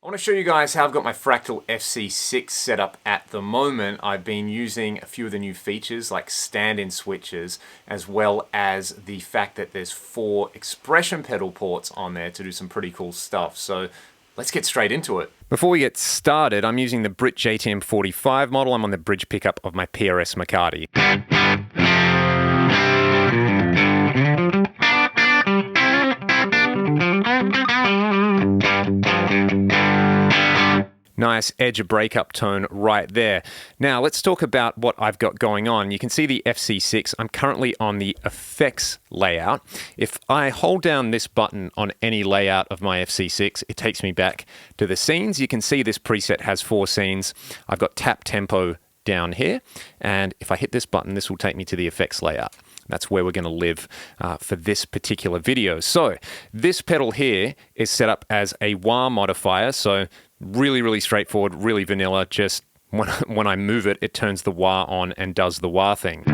I want to show you guys how I've got my Fractal FC-6 set up at the moment. I've been using a few of the new features like stand-in switches, as well as the fact that there's 4 expression pedal ports on there to do some pretty cool stuff. So let's get straight into it. Before we get started, I'm using the Brit JTM 45 model. I'm on the bridge pickup of my PRS McCarty. Nice edge of breakup tone right there. Now let's talk about what I've got going on. You can see the FC-6. I'm currently on the effects layout. If I hold down this button on any layout of my FC-6, it takes me back to the scenes. You can see this preset has 4 scenes. I've got tap tempo down here, and if I hit this button, this will take me to the effects layout. That's where we're going to live for this particular video. So this pedal here is set up as a wah modifier. So really straightforward, really vanilla. Just when I move it, it turns the wah on and does the wah thing.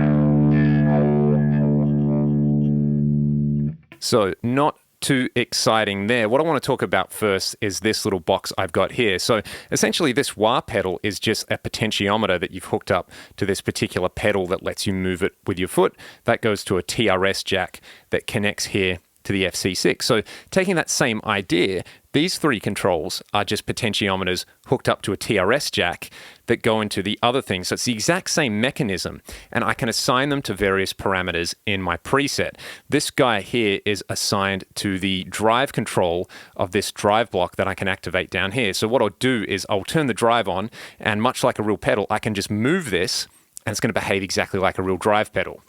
So not too exciting there. What I want to talk about first is this little box I've got here. So essentially this wah pedal is just a potentiometer that you've hooked up to this particular pedal that lets you move it with your foot. That goes to a TRS jack that connects here to the FC-6. So taking that same idea, these 3 controls are just potentiometers hooked up to a TRS jack that go into the other things. So it's the exact same mechanism, and I can assign them to various parameters in my preset. This guy here is assigned to the drive control of this drive block that I can activate down here. So what I'll do is I'll turn the drive on, and much like a real pedal, I can just move this, and it's going to behave exactly like a real drive pedal.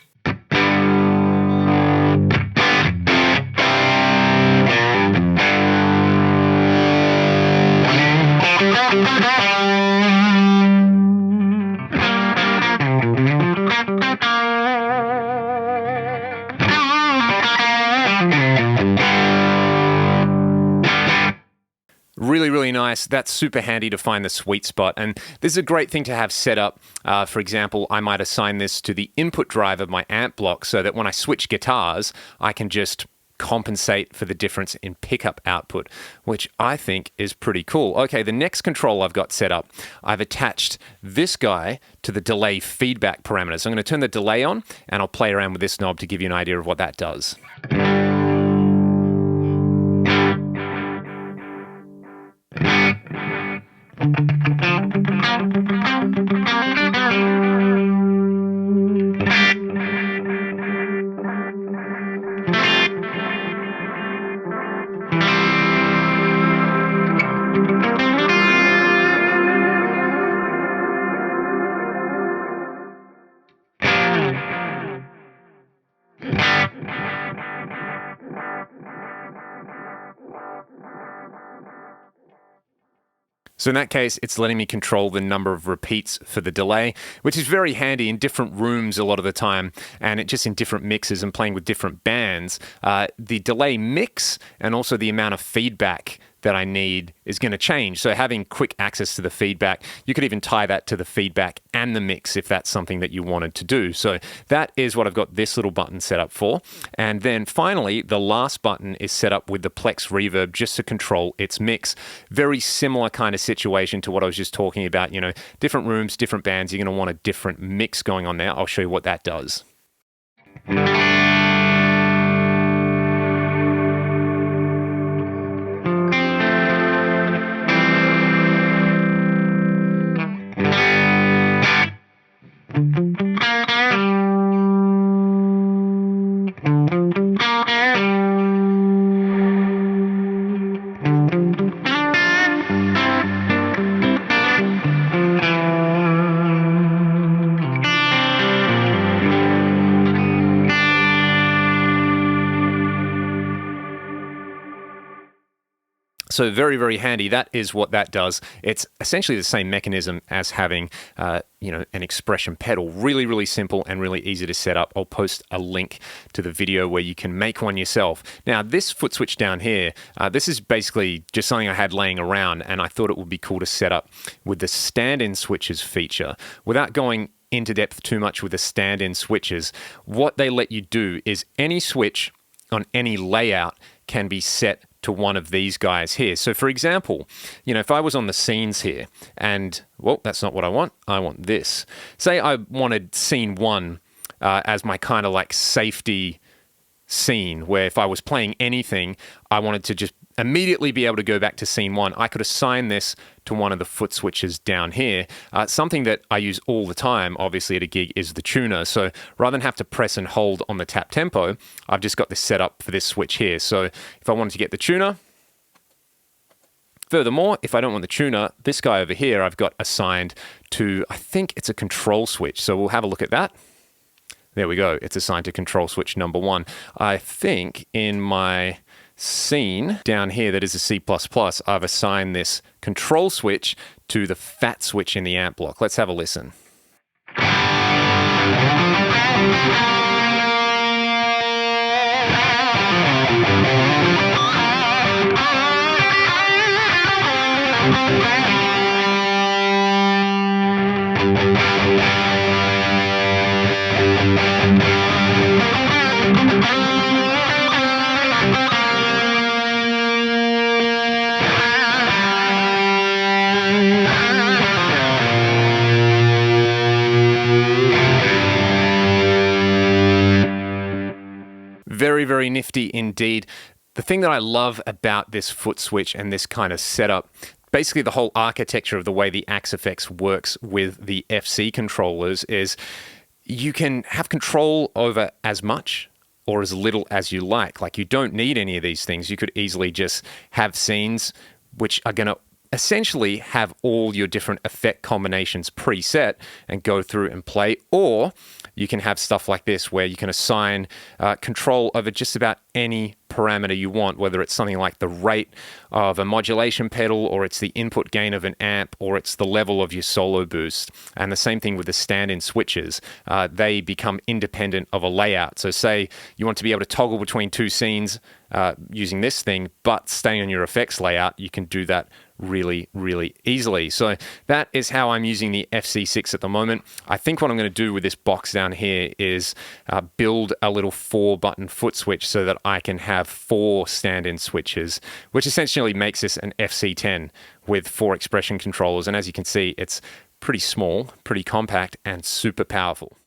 Really nice. That's super handy to find the sweet spot. And this is a great thing to have set up. For example, I might assign this to the input drive of my amp block so that when I switch guitars, I can just compensate for the difference in pickup output, which I think is pretty cool. Okay, the next control I've got set up, I've attached this guy to the delay feedback parameters. So I'm going to turn the delay on, and I'll play around with this knob to give you an idea of what that does. So in that case, it's letting me control the number of repeats for the delay, which is very handy in different rooms a lot of the time, and it just in different mixes and playing with different bands. The delay mix and also the amount of feedback that I need is going to change. So having quick access to the feedback, you could even tie that to the feedback and the mix if that's something that you wanted to do. So that is what I've got this little button set up for. And then finally, the last button is set up with the Plex Reverb just to control its mix. Very similar kind of situation to what I was just talking about. You know, different rooms, different bands, you're going to want a different mix going on there. I'll show you what that does. So very handy. That is what that does. It's essentially the same mechanism as having, an expression pedal. Really simple and really easy to set up. I'll post a link to the video where you can make one yourself. Now, this foot switch down here, this is basically just something I had laying around, and I thought it would be cool to set up with the stand-in switches feature. Without going into depth too much with the stand-in switches, what they let you do is any switch on any layout can be set to one of these guys here. So for example, if I was on the scenes here and, well, that's not what I want this. Say I wanted scene 1 as my kind of like safety scene, where if I was playing anything, I wanted to just immediately be able to go back to scene 1. I could assign this to one of the foot switches down here. Something that I use all the time, obviously at a gig, is the tuner. So rather than have to press and hold on the tap tempo, I've just got this set up for this switch here. So if I wanted to get the tuner, furthermore, if I don't want the tuner, this guy over here I've got assigned to, I think it's a control switch. So we'll have a look at that. There we go. It's assigned to control switch number 1. I think in my scene down here that is a C++, I've assigned this control switch to the fat switch in the amp block. Let's have a listen. Very, very nifty indeed. The thing that I love about this foot switch and this kind of setup, basically the whole architecture of the way the Axe-Fx works with the FC controllers, is you can have control over as much or as little as you like. Like, you don't need any of these things. You could easily just have scenes which are going to essentially have all your different effect combinations preset and go through and play, or you can have stuff like this where you can assign control over just about any parameter you want, whether it's something like the rate of a modulation pedal, or it's the input gain of an amp, or it's the level of your solo boost. And the same thing with the stand-in switches. They become independent of a layout. So say you want to be able to toggle between 2 scenes using this thing, but staying on your effects layout, you can do that really, really easily. So that is how I'm using the FC-6 at the moment. I think what I'm going to do with this box down here is build a little 4-button foot switch so that I can have 4 stand-in switches, which essentially makes this an FC-10 with 4 expression controllers. And as you can see, it's pretty small, pretty compact, and super powerful.